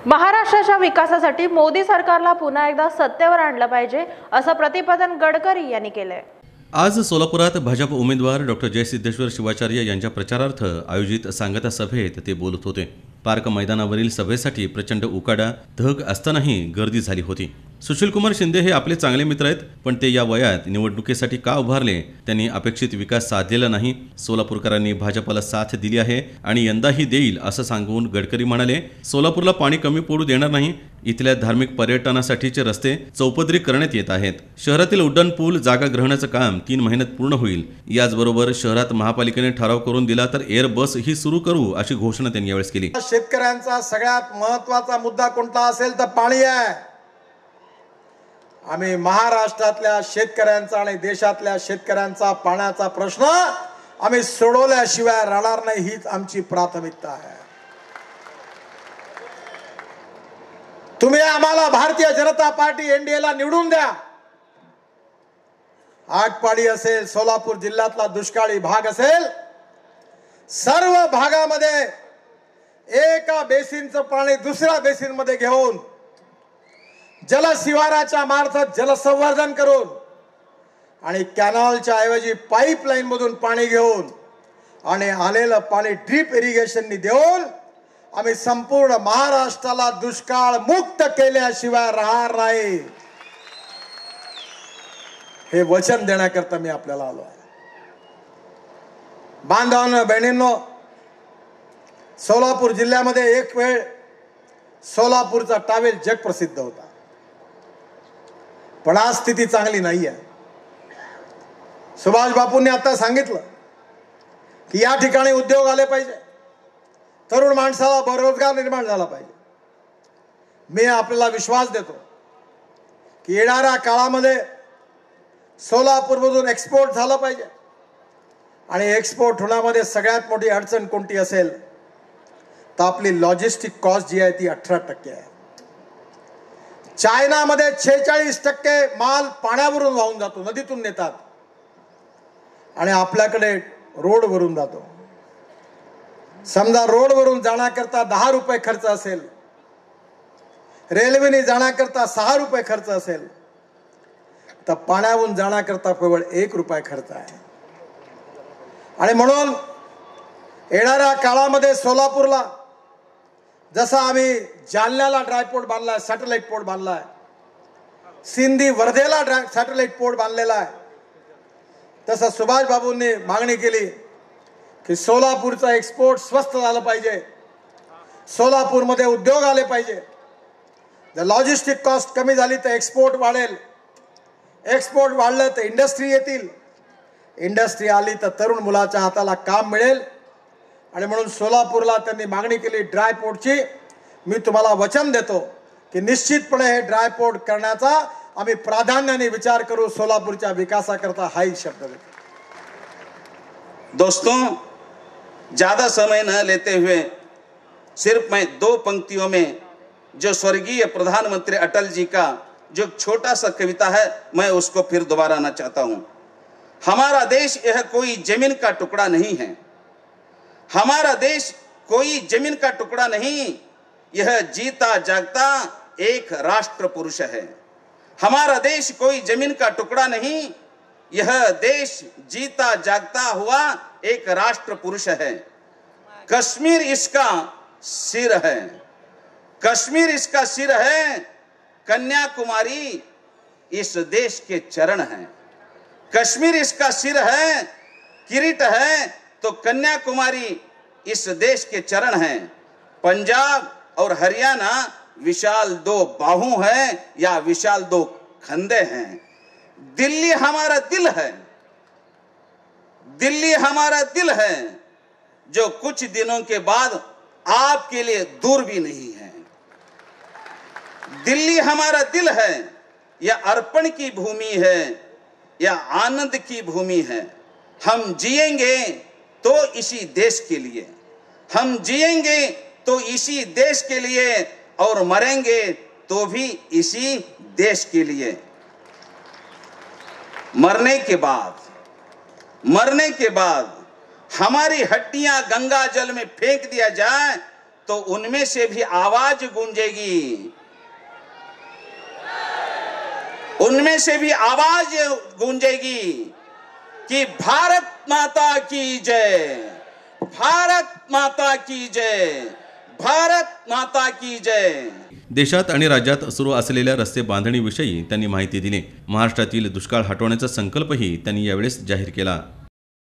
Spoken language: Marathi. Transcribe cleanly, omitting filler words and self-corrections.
महाराष्ट्राच्या विकासासाठी मोदी सरकारला पुन्हा एकदा सत्तेवर आणलं पाहिजे असं प्रतिपादन गडकरी यांनी केलंय। आज सोलापुरात भाजप उमेदवार डॉक्टर जयसिद्धेश्वर शिवाचार्य यांच्या प्रचारार्थ आयोजित सांगता सभेत ते बोलत होते। पार्क मैदानावरील सभेसाठी प्रचंड उकाडा धग असतानाही गर्दी झाली होती। सुशीलकुमार शिंदे हे आपले चांगले मित्र आहेत, पण ते या वयात निवडणुकीसाठी का उभारले? त्यांनी अपेक्षित विकास साधलेला नाही। सोलापूरकरांनी भाजपला साथ दिली आहे आणि यंदाही देईल असं सांगून गडकरी म्हणाले, सोलापूरला पाणी कमी पडू देणार नाही। इथल्या धार्मिक पर्यटनासाठीचे रस्ते चौपदरी करण्यात येत आहेत। शहरातील उड्डाण पूल जागा ग्रहणाचं काम 3 महिन्यात पूर्ण होईल। याचबरोबर शहरात महापालिकेने ठराव करून दिला तर एअर बस ही सुरू करू अशी घोषणा त्यांनी यावेळी केली। शेतकऱ्यांचा सगळ्यात महत्त्वाचा मुद्दा कोणता असेल तर पाणी आहे। आम्ही महाराष्ट्रातल्या शेतकऱ्यांचा आणि देशातल्या शेतकऱ्यांचा पाण्याचा प्रश्न आम्ही सोडवल्याशिवाय राहणार नाही, हीच आमची प्राथमिकता आहे। तुम्ही आम्हाला भारतीय जनता पार्टी एनडीएला निवडून द्या। आटपाडी असेल, सोलापूर जिल्ह्यातला दुष्काळी भाग असेल, सर्व भागामध्ये एका बेसिनचं पाणी दुसऱ्या बेसिन मध्ये घेऊन जलशिवाराच्या मार्फत जलसंवर्धन करून आणि कॅनॉलच्या ऐवजी पाईपलाईन मधून पाणी घेऊन आणि आलेलं पाणी ड्रीप इरिगेशननी देऊन आम्ही संपूर्ण महाराष्ट्राला दुष्काळ मुक्त केल्याशिवाय राहणार नाही, हे वचन देण्याकरता मी आपल्याला आलो आहे। बांधवांनो, बहिणींनो, सोलापूर जिल्ह्यामध्ये एक वेळ सोलापूरचा टावेल जग प्रसिद्ध होता, पण आज स्थिती चांगली नाही आहे। सुभाष बापूंनी आता सांगितलं की या ठिकाणी उद्योग आले पाहिजे, तरुण माणसाला बेरोजगार निर्माण झाला पाहिजे। मी आपल्याला विश्वास देतो की येणाऱ्या काळामध्ये सोलापूरमधून एक्सपोर्ट झालं पाहिजे आणि एक्सपोर्ट होण्यामध्ये सगळ्यात मोठी अडचण कोणती असेल तर आपली लॉजिस्टिक कॉस्ट जी आहे ती 18% आहे। चायनामध्ये 46% माल पाण्यावरून वाहून जातो, नदीतून नेतात, आणि आपल्याकडे रोडवरून जातो। समजा रोडवरून जाण्याकरता 10 रुपये खर्च असेल, रेल्वेने जाण्याकरता 6 रुपये खर्च असेल, तर पाण्यावरून जाण्याकरता केवळ 1 रुपया खर्च आहे। आणि म्हणून येणाऱ्या काळामध्ये सोलापूरला जसा आम्ही जालन्याला ड्रायपोर्ट बांधलाय, सॅटेलाइट पोर्ट बांधलाय, सिंधी वर्धेला सॅटेलाइट पोर्ट बांधलेला आहे, तसं सुभाष बाबूंनी मागणी केली की सोलापूरचा एक्सपोर्ट स्वस्त झालं पाहिजे, सोलापूरमध्ये उद्योग आले पाहिजे। जर लॉजिस्टिक कॉस्ट कमी झाली तर एक्सपोर्ट वाढेल, एक्सपोर्ट वाढलं तर इंडस्ट्री येतील, इंडस्ट्री आली तर तरुण मुलाच्या हाताला काम मिळेल। आणि म्हणून सोलापूरला त्यांनी मागणी केली ड्रायपोर्टची। मी तुम्हाला वचन देतो की निश्चितपणे हे ड्रायपोर्ट करण्याचा आम्ही प्राधान्याने विचार करू, सोलापूरच्या विकासाकरता हाही शब्द देतो। दोस्तों, ज्यादा समय न लेते हुए सिर्फ मैं 2 पंक्तियों में जो स्वर्गीय प्रधानमंत्री अटल जी का जो छोटा सा कविता है मैं उसको फिर दोबाराना चाहता हूं। हमारा देश यह कोई जमीन का टुकड़ा नहीं है, हमारा देश कोई जमीन का टुकड़ा नहीं, यह जीता जागता एक राष्ट्र पुरुष है। हमारा देश कोई जमीन का टुकड़ा नहीं, यह देश जीता जागता हुआ एक राष्ट्र पुरुष है। कश्मीर इसका सिर है, कश्मीर इसका सिर है, कन्याकुमारी इस देश के चरण हैं। कश्मीर इसका सिर है, किरीट है, तो कन्याकुमारी इस देश के चरण हैं। पंजाब और हरियाणा विशाल 2 बाहू हैं या विशाल 2 खंदे हैं। दिल्ली हमारा दिल है, दिल्ली हमारा दिल है, जो कुछ दिनों के बाद आपके लिए दूर भी नहीं है। दिल्ली हमारा दिल है, यह अर्पण की भूमि है, यह आनंद की भूमि है। हम जिएंगे तो इसी देश के लिए, हम जिएंगे तो इसी देश के लिए, और मरेंगे तो भी इसी देश के लिए। मरने के बाद हमारी हड्डियां गंगा जल में फेंक दिया जाए तो उनमें से भी आवाज गूंजेगी, उनमें से भी आवाज गूंजेगी कि भारत माता की जय, भारत माता की जय, भारत माता की जय। देशात आणि राज्यात सुरू असलेल्या रस्ते बांधणीविषयी त्यांनी माहिती दिली। महाराष्ट्रातील दुष्काळ हटवण्याचा संकल्पही त्यांनी यावेळेस जाहीर केला।